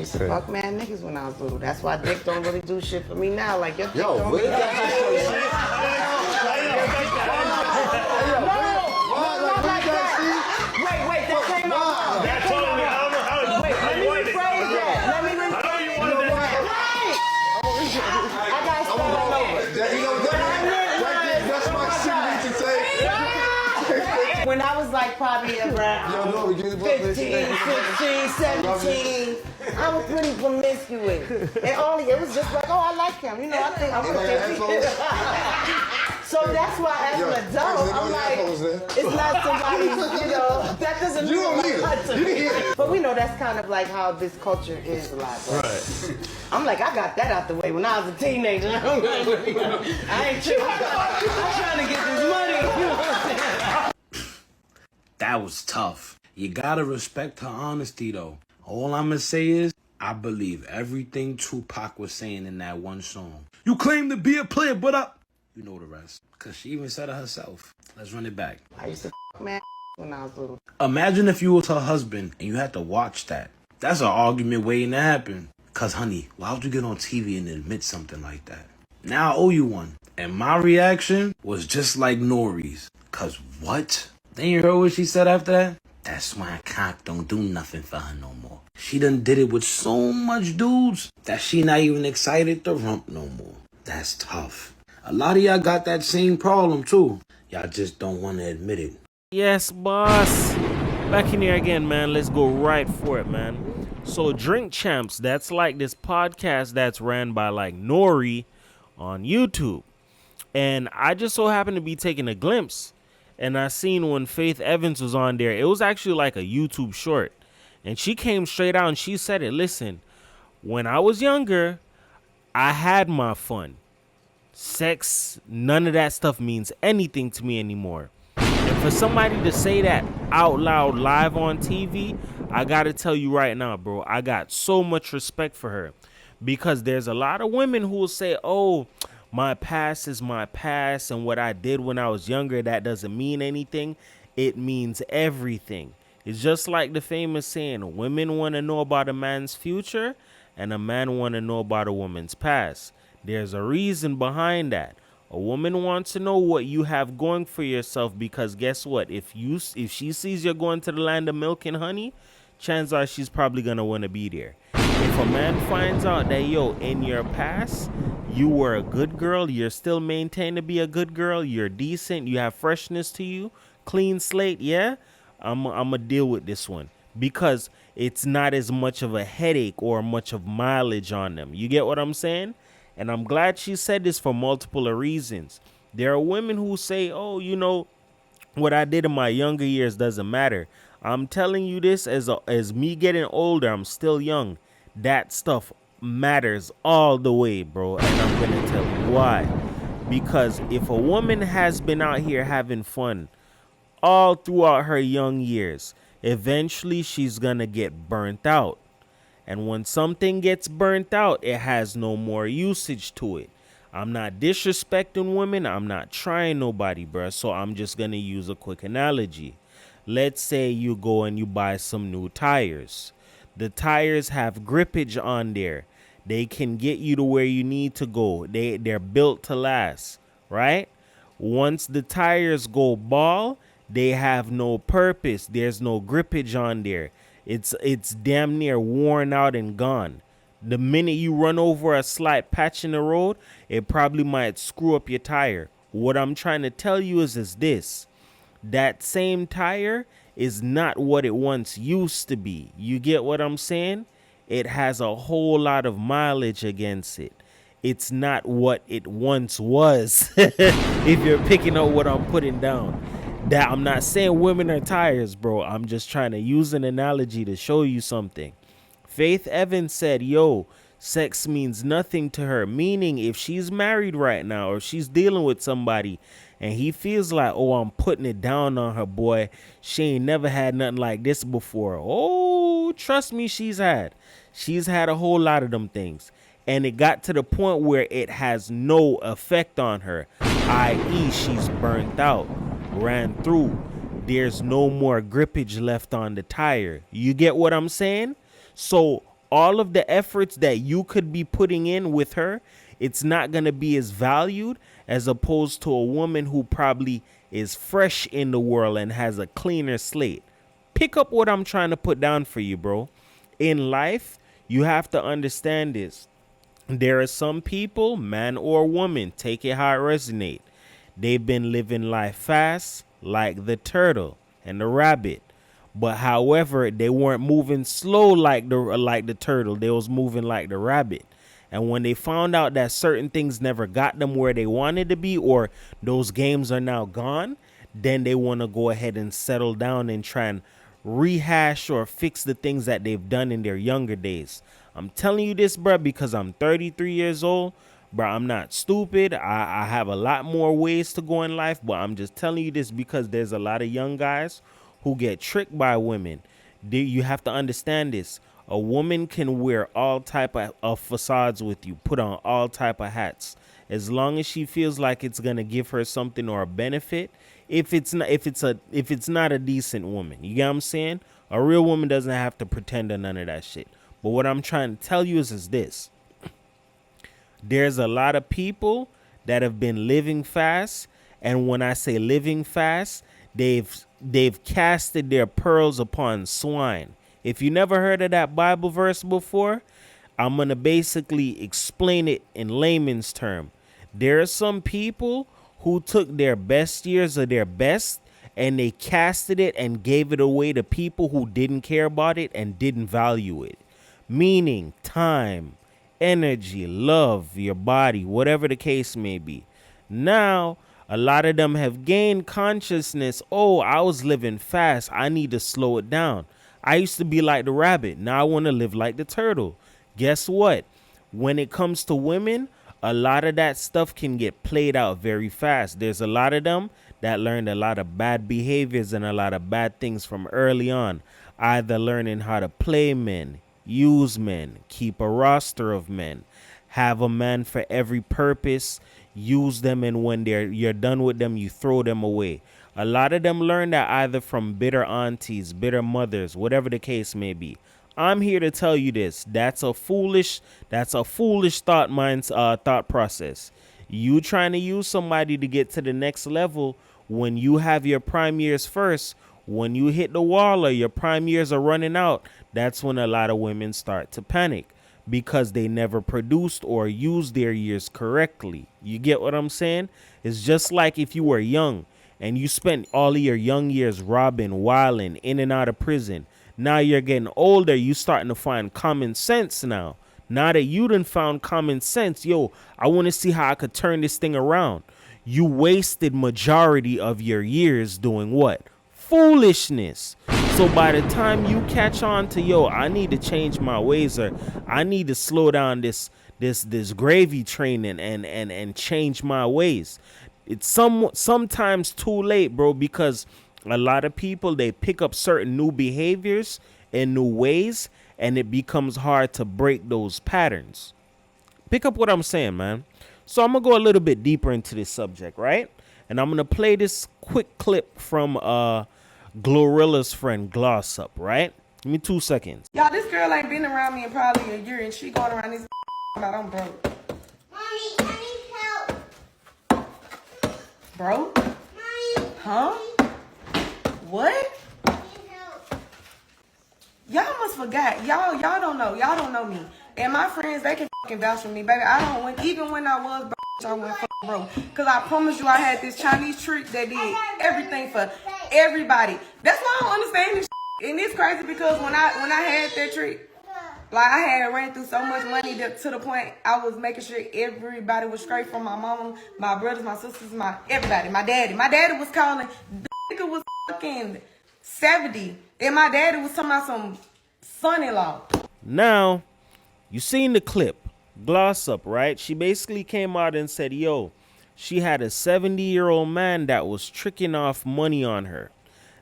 used to fuck mad niggas when I was little. That's why dick don't really do shit for me now. Like your dick Yo, don't where really did that just show you? Wait, that came out. That's totally, I don't know how to Wait, let me rephrase that. Let me rephrase that. I know you wanted that. I got to start all over. That's my shit to say. When I was like probably around 15, 16, 17, I was pretty promiscuous. And it was just like, oh, I like him. You know, I think I'm gonna take So that's why as an adult, I'm like, it's not somebody, you know, that doesn't mean a lot to me. But we know that's kind of like how this culture is a lot. Right. I'm like, I got that out the way when I was a teenager. I'm like, I ain't tripping. I'm trying to get this money. You know what I'm saying? That was tough. You gotta respect her honesty though. All I'ma say is, I believe everything Tupac was saying in that one song. You claim to be a player, but you know the rest. Cause she even said it herself. Let's run it back. I used to man when I was little. Imagine if you was her husband and you had to watch that. That's an argument waiting to happen. Cause honey, why would you get on TV and admit something like that? Now I owe you one. And my reaction was just like Nori's. Cause what? Then you heard what she said after that? That's why cock don't do nothing for her no more. She done did it with so much dudes that she not even excited to rump no more. That's tough. A lot of y'all got that same problem too. Y'all just don't want to admit it. Yes, boss. Back in here again, man. Let's go right for it, man. So Drink Champs, that's like this podcast that's ran by like Nori on YouTube. And I just so happened to be taking a glimpse. And I seen when Faith Evans was on there, it was actually like a YouTube short. And she came straight out and she said it. Listen, when I was younger, I had my fun. Sex, none of that stuff means anything to me anymore. And for somebody to say that out loud live on TV, I got to tell you right now, bro, I got so much respect for her. Because there's a lot of women who will say, oh, my past is my past, and what I did when I was younger, that doesn't mean anything. It means everything. It's just like the famous saying, women want to know about a man's future, and a man want to know about a woman's past. There's a reason behind that. A woman wants to know what you have going for yourself, because guess what? If she sees you're going to the land of milk and honey, chances are she's probably going to want to be there. If a man finds out that, yo, in your past, you were a good girl, you're still maintained to be a good girl, you're decent, you have freshness to you, clean slate, yeah, I'm going to deal with this one. Because it's not as much of a headache or much of mileage on them. You get what I'm saying? And I'm glad she said this for multiple reasons. There are women who say, oh, you know, what I did in my younger years doesn't matter. I'm telling you this as me getting older, I'm still young. That stuff matters all the way, bro. And I'm going to tell you why. Because if a woman has been out here having fun all throughout her young years, eventually she's going to get burnt out. And when something gets burnt out, it has no more usage to it. I'm not disrespecting women. I'm not trying nobody, bro. So I'm just going to use a quick analogy. Let's say you go and you buy some new tires. The tires have grippage on there. They can get you to where you need to go. They're built to last, right? Once the tires go bald, they have no purpose. There's no grippage on there. It's damn near worn out and gone. The minute you run over a slight patch in the road, it probably might screw up your tire. What I'm trying to tell you is this. That same tire is not what it once used to be. You get what I'm saying? It has a whole lot of mileage against it. It's not what it once was. If you're picking up what I'm putting down. That I'm not saying women are tires, bro. I'm just trying to use an analogy to show you something. Faith Evans said, yo, sex means nothing to her. Meaning if she's married right now or she's dealing with somebody and he feels like, oh, I'm putting it down on her, boy, she ain't never had nothing like this before. Oh, trust me, she's had a whole lot of them things. And it got to the point where it has no effect on her, i.e. she's burnt out, ran through. There's no more grippage left on the tire. You get what I'm saying? So all of the efforts that you could be putting in with her, it's not going to be as valued as opposed to a woman who probably is fresh in the world and has a cleaner slate. Pick up what I'm trying to put down for you, bro. In life, you have to understand this. There are some people, man or woman, take it how it resonates. They've been living life fast, like the turtle and the rabbit. But however, they weren't moving slow like the turtle. They was moving like the rabbit. And when they found out that certain things never got them where they wanted to be, or those games are now gone, then they want to go ahead and settle down and try and rehash or fix the things that they've done in their younger days. I'm telling you this, bro, because I'm 33 years old. Bro, I'm not stupid. I have a lot more ways to go in life, but I'm just telling you this because there's a lot of young guys who get tricked by women. You have to understand this. A woman can wear all type of facades with you, put on all type of hats, as long as she feels like it's gonna give her something or a benefit. If it's not a decent woman, you get what I'm saying? A real woman doesn't have to pretend to none of that shit. But what I'm trying to tell you is this. There's a lot of people that have been living fast, and when I say living fast, they've casted their pearls upon swine. If you never heard of that Bible verse before, I'm going to basically explain it in layman's term. There are some people who took their best years of their best and they casted it and gave it away to people who didn't care about it and didn't value it. Meaning time, energy, love, your body, whatever the case may be. Now, a lot of them have gained consciousness. Oh, I was living fast. I need to slow it down. I used to be like the rabbit. Now I want to live like the turtle. Guess what? When it comes to women, a lot of that stuff can get played out very fast. There's a lot of them that learned a lot of bad behaviors and a lot of bad things from early on. Either learning how to play men, use men, keep a roster of men, have a man for every purpose, use them, and when you're done with them, you throw them away. A lot of them learn that either from bitter aunties, bitter mothers, whatever the case may be. I'm here to tell you this. That's a foolish thought process. You trying to use somebody to get to the next level when you have your prime years first. When you hit the wall or your prime years are running out, that's when a lot of women start to panic because they never produced or used their years correctly. You get what I'm saying? It's just like if you were young and you spent all of your young years robbing, wilding, in and out of prison. Now you're getting older, you starting to find common sense now. Now that you done found common sense, yo, I want to see how I could turn this thing around. You wasted majority of your years doing what? Foolishness. So by the time you catch on to, yo, I need to change my ways, or I need to slow down this gravy train and change my ways, it's sometimes too late, bro, because a lot of people, they pick up certain new behaviors and new ways, and it becomes hard to break those patterns. Pick up what I'm saying, man. So I'm going to go a little bit deeper into this subject, right? And I'm going to play this quick clip from Glorilla's friend Glossup, right? Give me 2 seconds. Y'all, this girl ain't been around me in probably a year, and she going around this about I'm broke. Mommy, I need help. Broke? Mommy, Huh? What? I need help. Y'all must forgot. Y'all don't know. Y'all don't know me. And my friends, they can fucking vouch for me, baby. Even when I was broke, I went fucking broke. Cause I promise you, I had this Chinese trick that did everything for everybody. That's why I don't understand this shit. And it's crazy because when I had that trick, like I had ran through so much money to the point I was making sure everybody was straight, from my mama, my brothers, my sisters, everybody, my daddy. My daddy was calling, the nigga was fucking 70, and my daddy was talking about some son-in-law. Now, you seen the clip, Glossup, right? She basically came out and said, yo, she had a 70-year-old man that was tricking off money on her.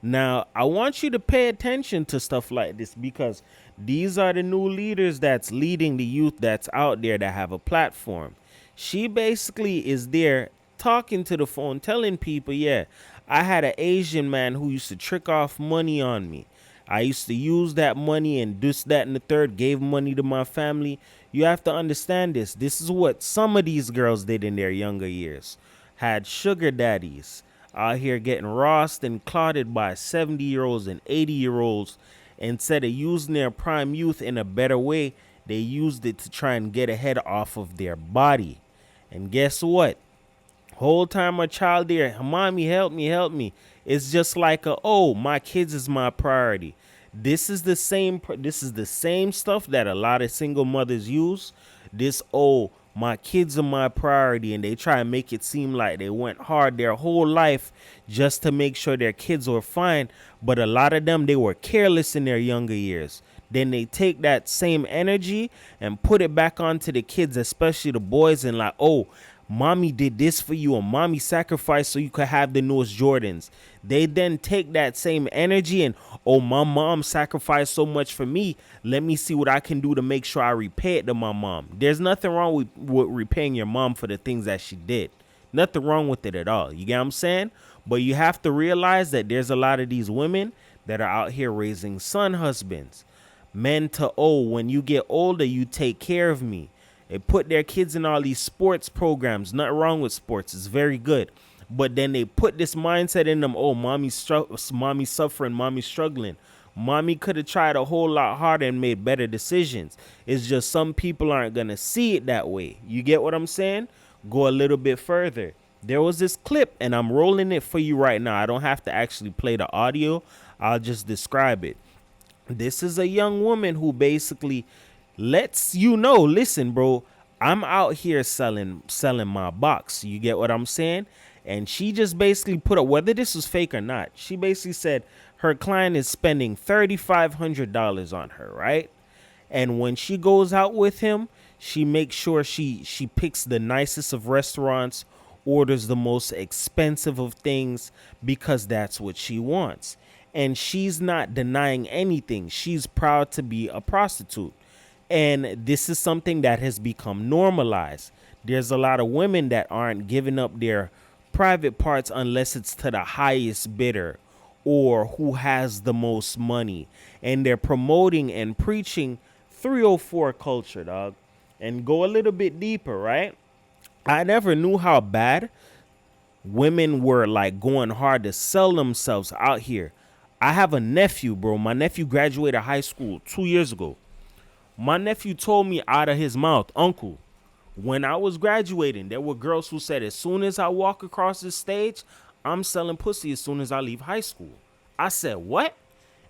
Now, I want you to pay attention to stuff like this because these are the new leaders that's leading the youth that's out there that have a platform. She basically is there talking to the phone, telling people, yeah, I had an Asian man who used to trick off money on me. I used to use that money and this, that, and the third, gave money to my family. You have to understand this. This is what some of these girls did in their younger years. Had sugar daddies out here getting rossed and clotted by 70-year-olds and 80-year-olds. Instead of using their prime youth in a better way, they used it to try and get ahead off of their body. And guess what? Whole time a child there, mommy, help me, help me. It's just like oh, my kids is my priority. This is the same stuff that a lot of single mothers use. This, oh, my kids are my priority, and they try and make it seem like they went hard their whole life just to make sure their kids were fine. But a lot of them, they were careless in their younger years. Then they take that same energy and put it back onto the kids, especially the boys, and like, oh, mommy did this for you, or mommy sacrificed so you could have the newest Jordans. They then take that same energy and, oh, my mom sacrificed so much for me. Let me see what I can do to make sure I repay it to my mom. There's nothing wrong with repaying your mom for the things that she did. Nothing wrong with it at all. You get what I'm saying? But you have to realize that there's a lot of these women that are out here raising son husbands. Men to, oh, when you get older, you take care of me. They put their kids in all these sports programs. Nothing wrong with sports. It's very good. But then they put this mindset in them. Oh, mommy's suffering. Mommy's struggling. Mommy could have tried a whole lot harder and made better decisions. It's just some people aren't going to see it that way. You get what I'm saying? Go a little bit further. There was this clip, and I'm rolling it for you right now. I don't have to actually play the audio. I'll just describe it. This is a young woman who basically lets you know, listen, bro, I'm out here selling my box. You get what I'm saying? And she just basically put up, whether this was fake or not, she basically said her client is spending $3,500 on her, right? And when she goes out with him, she makes sure she picks the nicest of restaurants, orders the most expensive of things, because that's what she wants. And she's not denying anything. She's proud to be a prostitute. And this is something that has become normalized. There's a lot of women that aren't giving up their private parts unless it's to the highest bidder or who has the most money. And they're promoting and preaching 304 culture, dog. And go a little bit deeper, right? I never knew how bad women were like going hard to sell themselves out here. I have a nephew, bro. My nephew graduated high school 2 years ago. My nephew told me out of his mouth, uncle, when I was graduating, there were girls who said, as soon as I walk across the stage, I'm selling pussy as soon as I leave high school. I said, what?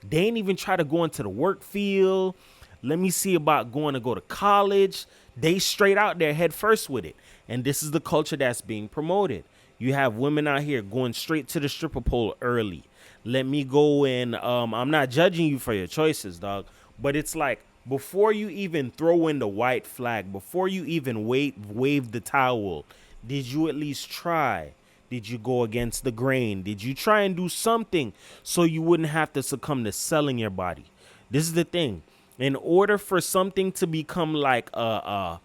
They ain't even try to go into the work field. Let me see about going to go to college. They straight out there head first with it. And this is the culture that's being promoted. You have women out here going straight to the stripper pole early. Let me go in. I'm not judging you for your choices, dog. But it's like, before you even throw in the white flag, before you even wave the towel, did you at least try? Did you go against the grain? Did you try and do something so you wouldn't have to succumb to selling your body? This is the thing. In order for something to become like a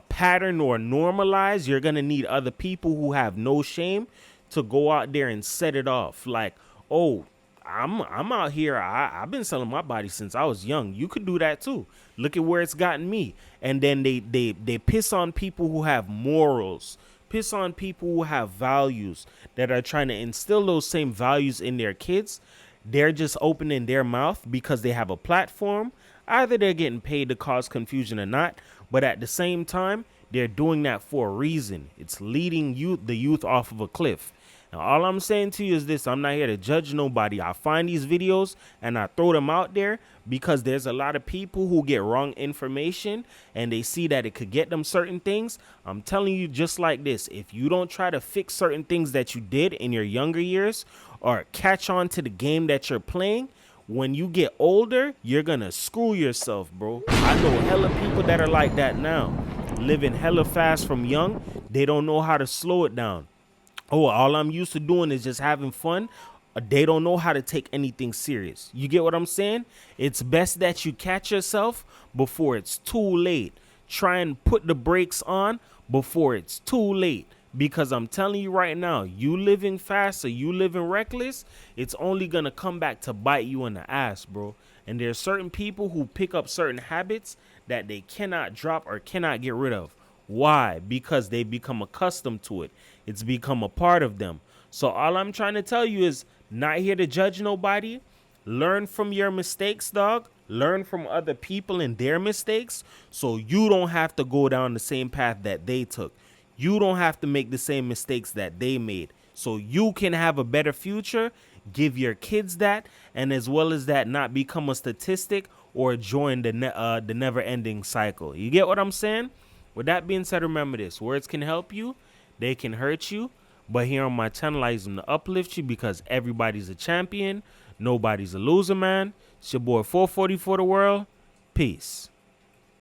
pattern or normalized, you're going to need other people who have no shame to go out there and set it off. Like, oh, I'm out here. I've been selling my body since I was young. You could do that too. Look at where it's gotten me. And then they piss on people who have morals, piss on people who have values, that are trying to instill those same values in their kids. They're just opening their mouth because they have a platform. Either they're getting paid to cause confusion or not, but at the same time, they're doing that for a reason. It's leading the youth off of a cliff. Now, all I'm saying to you is this. I'm not here to judge nobody. I find these videos and I throw them out there because there's a lot of people who get wrong information and they see that it could get them certain things. I'm telling you just like this. If you don't try to fix certain things that you did in your younger years or catch on to the game that you're playing, when you get older, you're going to screw yourself, bro. I know hella people that are like that now, living hella fast from young. They don't know how to slow it down. Oh, all I'm used to doing is just having fun. They don't know how to take anything serious. You get what I'm saying? It's best that you catch yourself before it's too late. Try and put the brakes on before it's too late. Because I'm telling you right now, you living fast or you living reckless, it's only going to come back to bite you in the ass, bro. And there's certain people who pick up certain habits that they cannot drop or cannot get rid of. Why? Because they become accustomed to it. It's become a part of them. So all I'm trying to tell you is not here to judge nobody. Learn from your mistakes, dog. Learn from other people and their mistakes so you don't have to go down the same path that they took. You don't have to make the same mistakes that they made. So you can have a better future, give your kids that, and as well as that, not become a statistic or join the never-ending cycle. You get what I'm saying? With that being said, remember this. Words can help you. They can hurt you. But here on my channel, I use them to uplift you because everybody's a champion. Nobody's a loser, man. It's your boy 440 for the world. Peace.